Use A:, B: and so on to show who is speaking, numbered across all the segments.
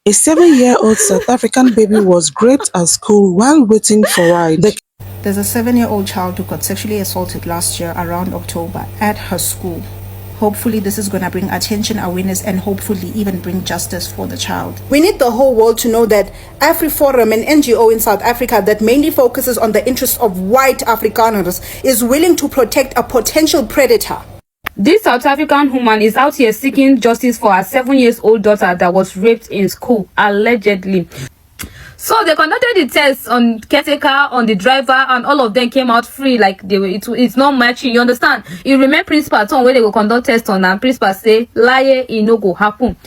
A: A 7-year-old South African baby was raped at school while waiting for ride.
B: There's a 7-year-old child who got sexually assaulted last year around October at her school. Hopefully this is going to bring attention, awareness, and hopefully even bring justice for the child. We need the whole world to know that AfriForum, an NGO in South Africa that mainly focuses on the interests of white Afrikaners, is willing to protect a potential predator.
C: This South African woman is out here seeking justice for her 7-year-old daughter that was raped in school, allegedly. So they conducted the tests on caretaker, on the driver, and all of them came out free. Like it's not matching. You understand? You remember principal told where they will conduct tests on, and principal say, "Lie, it no go happen."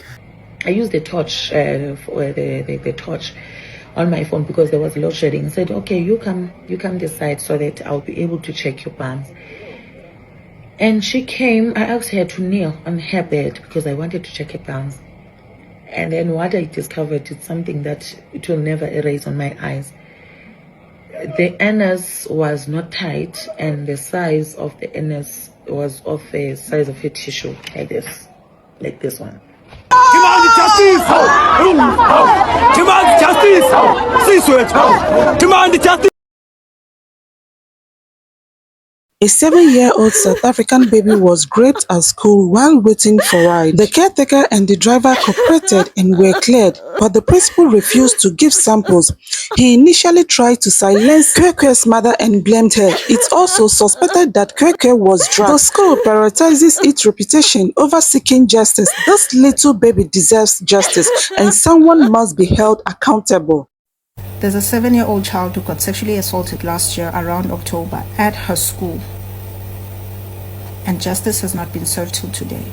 D: I used the torch, the torch on my phone because there was load shedding. I said, "Okay, you come this side so that I'll be able to check your palms." And she came. I asked her to kneel on her bed because I wanted to check her palms. And then what I discovered is something that it will never erase on my eyes. The anus was not tight, and the size of the anus was of the size of a tissue, like this one.
E: Demand justice! Demand justice! Demand justice!
A: A 7-year-old South African baby was raped at school while waiting for ride. The caretaker and the driver cooperated and were cleared, but the principal refused to give samples. He initially tried to silence CWECWE's mother and blamed her. It's also suspected that CWECWE was drugged. The school prioritizes its reputation over seeking justice. This little baby deserves justice, and someone must be held accountable.
B: There's a 7-year-old child who got sexually assaulted last year around October at her school, and justice has not been served till today.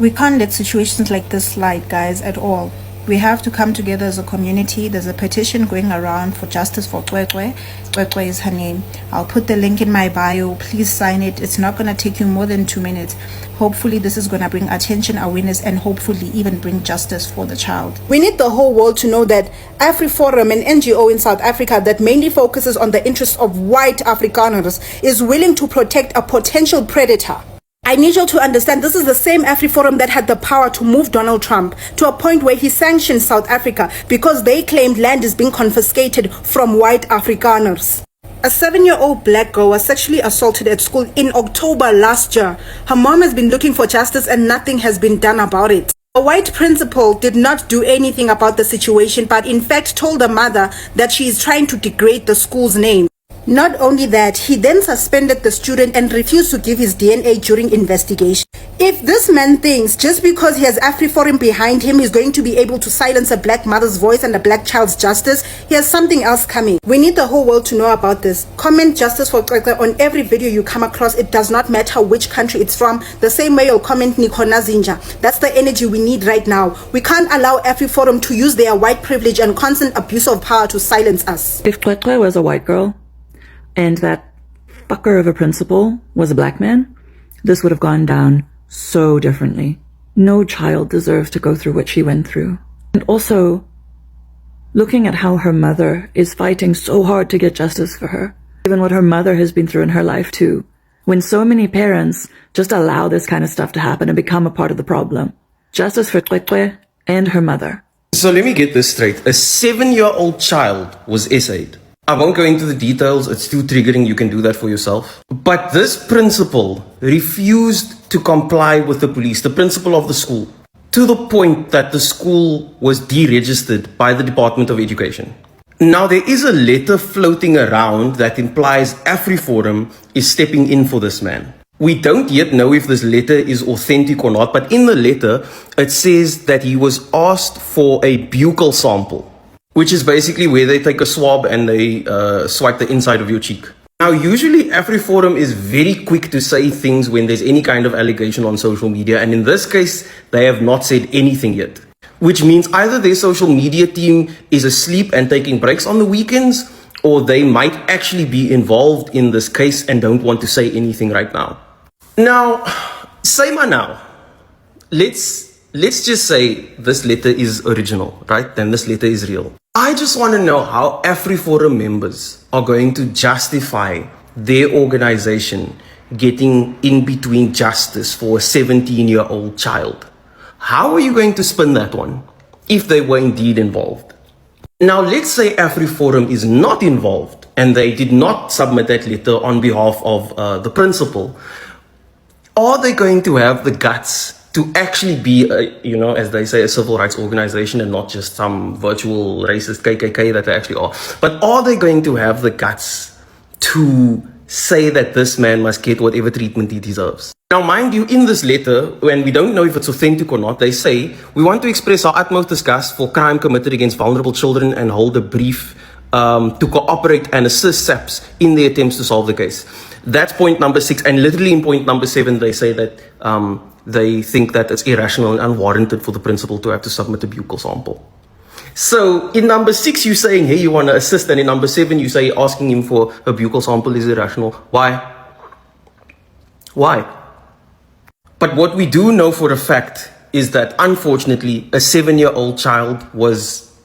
B: We can't let situations like this slide, guys, at all. We have to come together as a community. There's a petition going around for justice for CWECWE. CWECWE is her name. I'll put the link in my bio. Please sign it. It's not going to take you more than 2 minutes. Hopefully this is going to bring attention, awareness, and hopefully even bring justice for the child. We need the whole world to know that AfriForum, an NGO in South Africa that mainly focuses on the interests of white Afrikaners, is willing to protect a potential predator. I need you to understand this is the same AfriForum that had the power to move Donald Trump to a point where he sanctioned South Africa because they claimed land is being confiscated from white Afrikaners. A 7-year-old black girl was sexually assaulted at school in October last year. Her mom has been looking for justice and nothing has been done about it. A white principal did not do anything about the situation, but in fact told the mother that she is trying to degrade the school's name. Not only that, he then suspended the student and refused to give his DNA during investigation. If this man thinks just because he has AfriForum behind him he's going to be able to silence a black mother's voice and a black child's justice, he has something else coming. We need the whole world to know about this. Comment justice for CWECWE on every video you come across. It does not matter which country it's from. The same way you'll comment Nikona Zinja. That's the energy we need right now. We can't allow AfriForum to use their white privilege and constant abuse of power to silence us.
D: If CWECWE was a white girl, and that fucker of a principal was a black man, this would have gone down so differently. No child deserves to go through what she went through. And also, looking at how her mother is fighting so hard to get justice for her, given what her mother has been through in her life too, when so many parents just allow this kind of stuff to happen and become a part of the problem. Justice for CWECWE and her mother.
F: So let me get this straight. A 7-year-old child was essayed. I won't go into the details, it's too triggering, you can do that for yourself. But this principal refused to comply with the police, the principal of the school, to the point that the school was deregistered by the Department of Education. Now there is a letter floating around that implies AfriForum is stepping in for this man. We don't yet know if this letter is authentic or not, but in the letter it says that he was asked for a buccal sample, which is basically where they take a swab and they swipe the inside of your cheek. Now, usually AfriForum is very quick to say things when there's any kind of allegation on social media, and in this case, they have not said anything yet. Which means either their social media team is asleep and taking breaks on the weekends, or they might actually be involved in this case and don't want to say anything right now. Now, say ma now, let's just say this letter is original, right? Then this letter is real. I just want to know how AfriForum members are going to justify their organization getting in between justice for a 17-year-old child. How are you going to spin that one? if they were indeed involved. Now, let's say AfriForum is not involved and they did not submit that letter on behalf of the principal. Are they going to have the guts to actually be, as they say, a civil rights organization and not just some virtual racist KKK that they actually are? But are they going to have the guts to say that this man must get whatever treatment he deserves? Now, mind you, in this letter, when we don't know if it's authentic or not, they say, we want to express our utmost disgust for crime committed against vulnerable children and hold a brief to cooperate and assist SAPS in their attempts to solve the case. That's point number 6. And literally in point number 7, they say that they think that it's irrational and unwarranted for the principal to have to submit a buccal sample. So in number 6, you're saying, hey, you want to assist. And in number 7, you say asking him for a buccal sample is irrational. Why? Why? But what we do know for a fact is that, unfortunately, a 7-year-old child was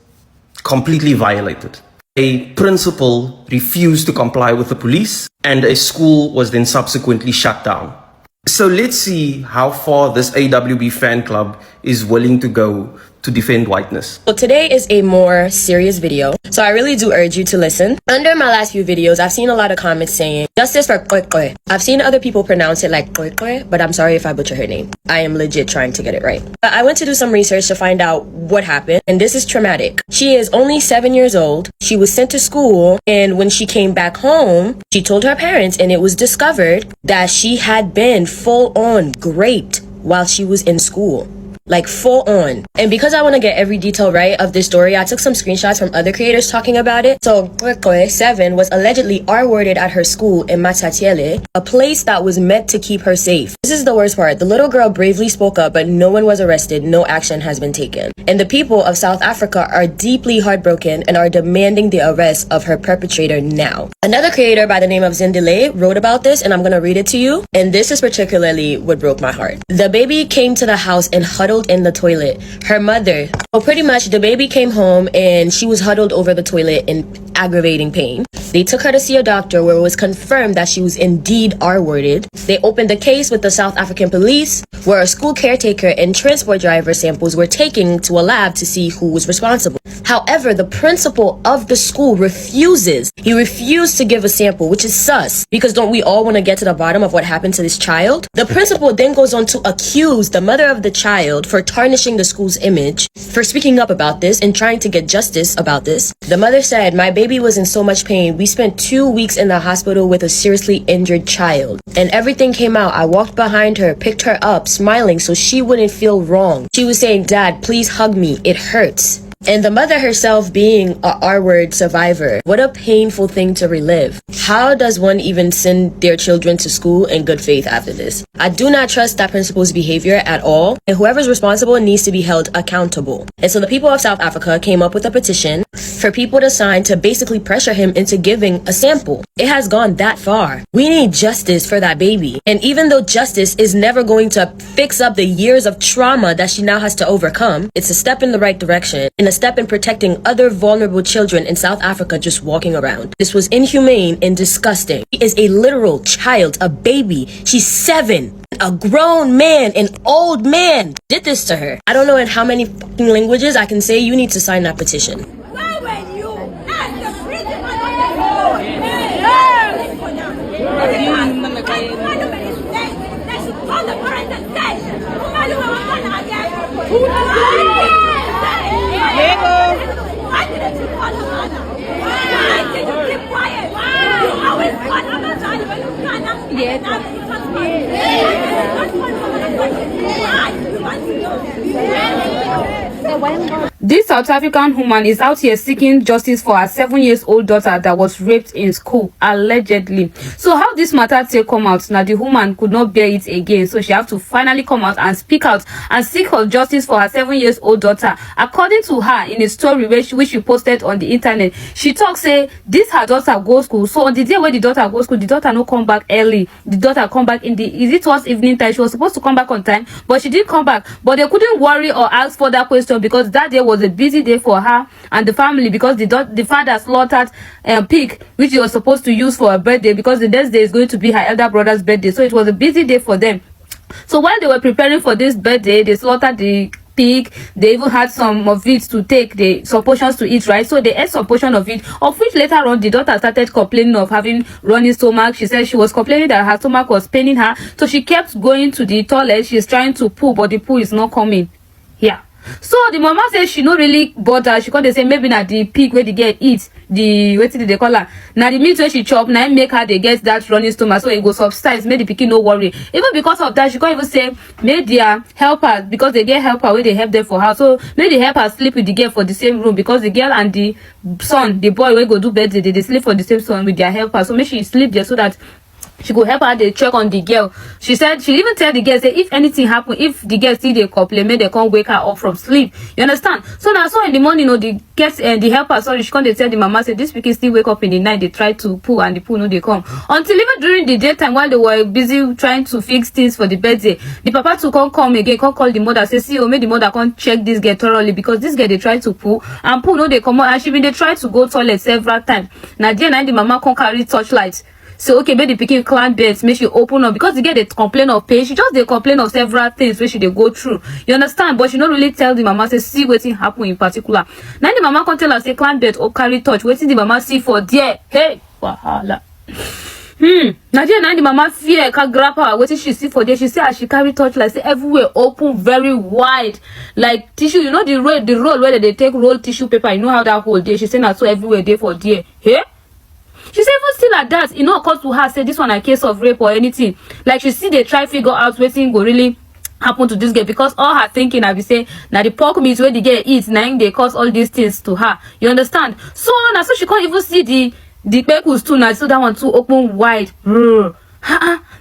F: completely violated. A principal refused to comply with the police, and a school was then subsequently shut down. So let's see how far this AWB fan club is willing to go to defend whiteness.
G: So today is a more serious video, so I really do urge you to listen. Under my last few videos, I've seen a lot of comments saying, justice for gၤèpèď. I've seen other people pronounce it like gၤèpèď, but I'm sorry if I butcher her name. I am legit trying to get it right. But I went to do some research to find out what happened, and this is traumatic. She is only 7 years old. She was sent to school, and when she came back home, she told her parents, and it was discovered that she had been full-on raped while she was in school. Like full on. And because I want to get every detail right of this story, I took some screenshots from other creators talking about it. So gၤèpèď 7 was allegedly R-worded at her school in Matatiele, a place that was meant to keep her safe. This is the worst part. The little girl bravely spoke up, but no one was arrested. No action has been taken. And the people of South Africa are deeply heartbroken and are demanding the arrest of her perpetrator now. Another creator by the name of Zindile wrote about this, and I'm going to read it to you. And this is particularly what broke my heart. The baby came to the house and huddled in the toilet. Her mother, pretty much the baby came home and she was huddled over the toilet in aggravating pain. They took her to see a doctor where it was confirmed that she was indeed R-worded. They opened the case with the South African police, where a school caretaker and transport driver samples were taken to a lab to see who was responsible. However, the principal of the school refuses. He refused to give a sample, which is sus, because don't we all want to get to the bottom of what happened to this child? The principal then goes on to accuse the mother of the child for tarnishing the school's image, for speaking up about this and trying to get justice about this. The mother said, "My baby was in so much pain. We spent 2 weeks in the hospital with a seriously injured child. And everything came out. I walked behind her, picked her up, smiling so she wouldn't feel wrong. She was saying, 'Dad, please hug me. It hurts.'" And the mother herself being a R-word survivor. What a painful thing to relive. How does one even send their children to school in good faith after this? I do not trust that principal's behavior at all, and whoever's responsible needs to be held accountable. And so the people of South Africa came up with a petition for people to sign to basically pressure him into giving a sample. It has gone that far. We need justice for that baby. And even though justice is never going to fix up the years of trauma that she now has to overcome, it's a step in the right direction and a step in protecting other vulnerable children in South Africa just walking around. This was inhumane and disgusting. She is a literal child, a baby. She's 7. A grown man, an old man did this to her. I don't know in how many fucking languages I can say you need to sign that petition.
H: Where were you at the principal of the school? They should call the parents and say, why did you call her mother? Why did you keep quiet? You always call her mother when you cannot.
C: This South African woman is out here seeking justice for her 7-year-old daughter that was raped in school, allegedly. So how this matter take come out? Now the woman could not bear it again, so she have to finally come out and speak out and seek for justice for her 7-year-old daughter. According to her, in a story which she posted on the internet, she talks say this her daughter go school. So on the day where the daughter go school, the daughter no come back early. The daughter come back in the towards evening time. She was supposed to come back on time, but she didn't come back. But they couldn't worry or ask for that question because that day was a busy day for her and the family, because the father slaughtered a pig which he was supposed to use for her birthday, because the next day is going to be her elder brother's birthday. So it was a busy day for them. So while they were preparing for this birthday, they slaughtered the pig. They even had some of it to take, some portions to eat, right? So they ate some portion of it, of which later on the daughter started complaining of having running stomach. She said she was complaining that her stomach was paining her, so she kept going to the toilet. She's trying to poo, but the poo is not coming. Yeah. So the mama says she no really bother. She can't say maybe na the pig where the girl eat, the what did they call her? Now the meat where she chop, now make her they get that running stomach, so it goes subsides, make the pikin no worry. Even because of that, she can't even say make their helper, because they get helper where they help them for her. So make the helper sleep with the girl for the same room, because the girl and the son, the boy will go do birthday, they sleep for the same son with their helper. So make she sleep there so that she could help her. They check on the girl. She said she even tell the girl, say if anything happen, if the girl see they compliment, they can't wake her up from sleep. You understand? So now, so in the morning, the girls and the helper, sorry, she can't. They tell the mama, say this pikin still wake up in the night. They try to poo and the poo no they come. Until even during the daytime while they were busy trying to fix things for the birthday, the papa to come again, can't call the mother, say see, oh, make the mother can't check this girl thoroughly, because this girl they try to poo and poo no they come out, and she been they try to go toilet several times. Now the mama can't carry torchlight. So okay, make the pikin climb beds, make she open up, because the girl they complain of pain. She just they complain of several things which they go through. You understand? But she not really tell the mama, say see wetin happen in particular. Now the mama can tell her, say climb bed or carry touch. Wetin the mama see for there? Hey, wahala. Now the mama fear can grab her. Wetin she see for there? She say as she carry touch, like say everywhere open very wide, like tissue. You know the roll where they take roll tissue paper. You know how that hold there? She say na so everywhere there for there. Hey. She said even still like that, it not occur to her, say this one a case of rape or anything. Like she see they try figure out wetin go really happen to this girl, because all her thinking, I be say, now the pork meat where the girl eats, now they cause all these things to her. You understand? So now so she can't even see the peckles too, now so that one too open wide.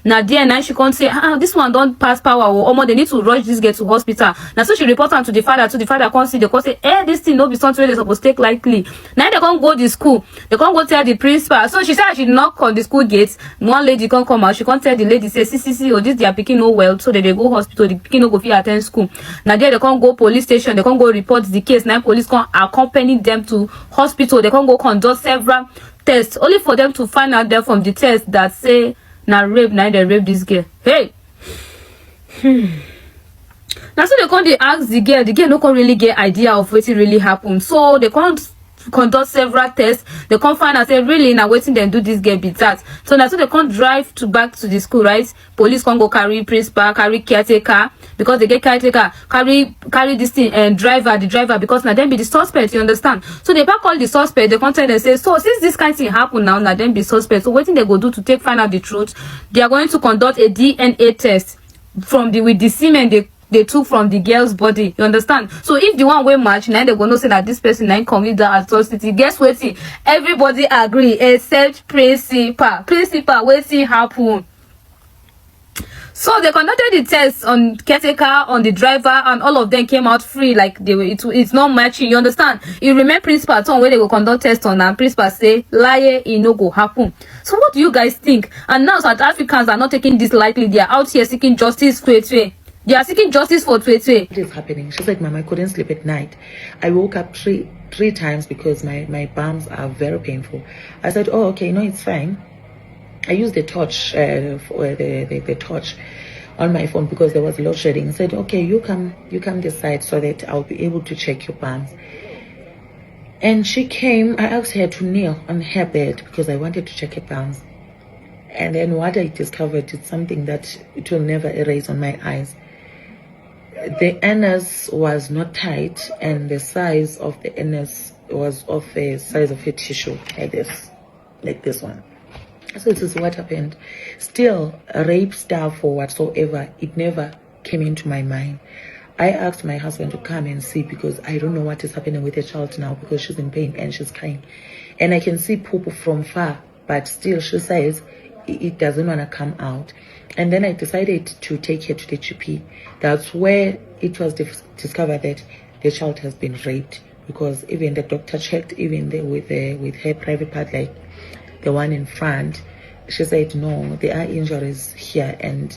C: Now there now she can't say this one don't pass power, or they need to rush this girl to hospital. Now so she report her to the father, can't see, they can't say this thing no be something they supposed to take lightly. Now they can't go to school, they can't go tell the principal. So she said she knock on the school gates, one lady can't come out, she can't tell the lady, say see, oh this their picking no well, so they go hospital, the picking no go fit attend school. Now there they can't go police station, they can't go report the case. Now police can accompany them to hospital, they can't go conduct several tests, only for them to find out there from the test that say now rape, now they rape this girl. Hey. Now so they can't they ask the girl no can really get idea of what really happened. So they can't conduct several tests. They can't find out say really now waiting them do this girl be that. So now so they can't drive back to the school, right? Police can't go carry principal, carry caretaker, because they get caretaker, carry this thing and the driver, because now them be the suspect, you understand? So they back all the suspect, they can't tell them, say, so since this kind of thing happen now them be suspect. So what thing they go do to find out the truth? They are going to conduct a DNA test with the semen they took from the girl's body. You understand? So if the one way match, now they gonna say that this person now commit that atrocity. Guess what? Everybody agree except principal waiting happen. So they conducted the test on caretaker, on the driver, and all of them came out free. Like it's not matching. You understand? You remember principal told where they go conduct test on, and principal say lie, it no go happen. So what do you guys think? And now South Africans are not taking this lightly. They are out here seeking justice. They are seeking justice for CWECWE.
D: What is happening? She said, Mama, I couldn't sleep at night. I woke up three times because my palms are very painful. I said, oh, okay, no, it's fine. I used the torch, the torch on my phone because there was load shedding. I said, okay, you come this side so that I'll be able to check your palms. And she came. I asked her to kneel on her bed because I wanted to check her palms. And then what I discovered is something that it will never erase on my eyes. The anus was not tight, and the size of the anus was of a size of a tissue, like this one. So this is what happened. Still, rape stuff or whatsoever, it never came into my mind. I asked my husband to come and see because I don't know what is happening with the child now because she's in pain and she's crying. And I can see poop from far, but still she says it doesn't want to come out. And then I decided to take her to the GP. That's where it was discovered that the child has been raped, because even the doctor checked, even with her private part, like the one in front, she said no, there are injuries here and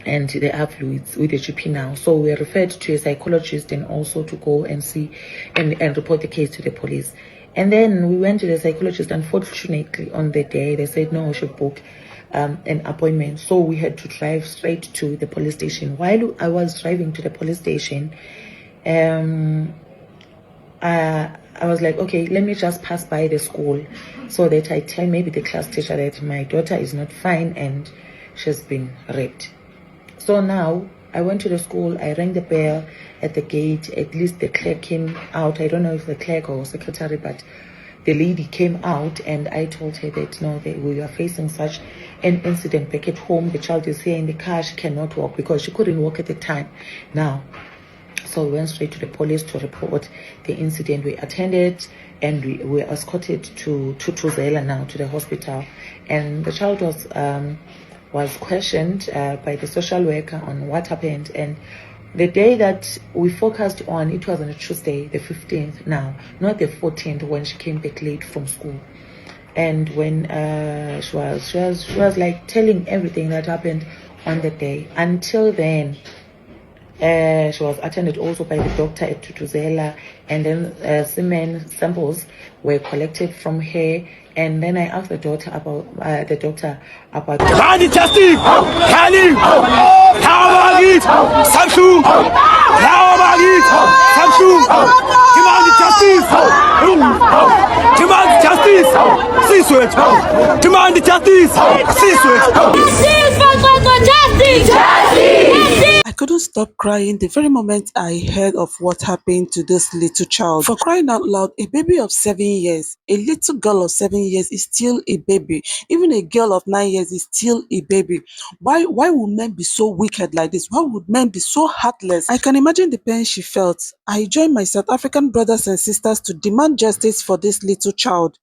D: there are fluids with the GP now. So we are referred to a psychologist and also to go and see and report the case to the police. And then we went to the psychologist. Unfortunately, on the day, they said no, we should book an appointment, so we had to drive straight to the police station. While I was driving to the police station, I was like, okay, let me just pass by the school so that I tell maybe the class teacher that my daughter is not fine and she's been raped. So now I went to the school, I rang the bell at the gate. At least the clerk came out. I don't know if the clerk or secretary, but the lady came out, and I told her that no, we are facing such an incident back at home. The child is here in the car. She cannot walk because she couldn't walk at the time. Now, so we went straight to the police to report the incident. We attended and we were escorted to Tuzela now, to the hospital. And the child was questioned by the social worker on what happened. And the day that we focused on, it was on a Tuesday, the 15th now, not the 14th, when she came back late from school. And when she was like telling everything that happened on the day. Until then, she was attended also by the doctor at Tutuzela, and then semen samples were collected from her. And then I asked the doctor about
E: Demand justice! Khalid! Hawagit! Samsung! Hawagit! Samsung! Demand justice! Demand justice! CWECWE! Demand justice! CWECWE!
A: I couldn't stop crying the very moment I heard of what happened to this little child. For crying out loud, a baby of 7 years, a little girl of 7 years is still a baby. Even a girl of 9 years is still a baby. Why would men be so wicked like this? Why would men be so heartless? I can imagine the pain she felt. I join my South African brothers and sisters to demand justice for this little child.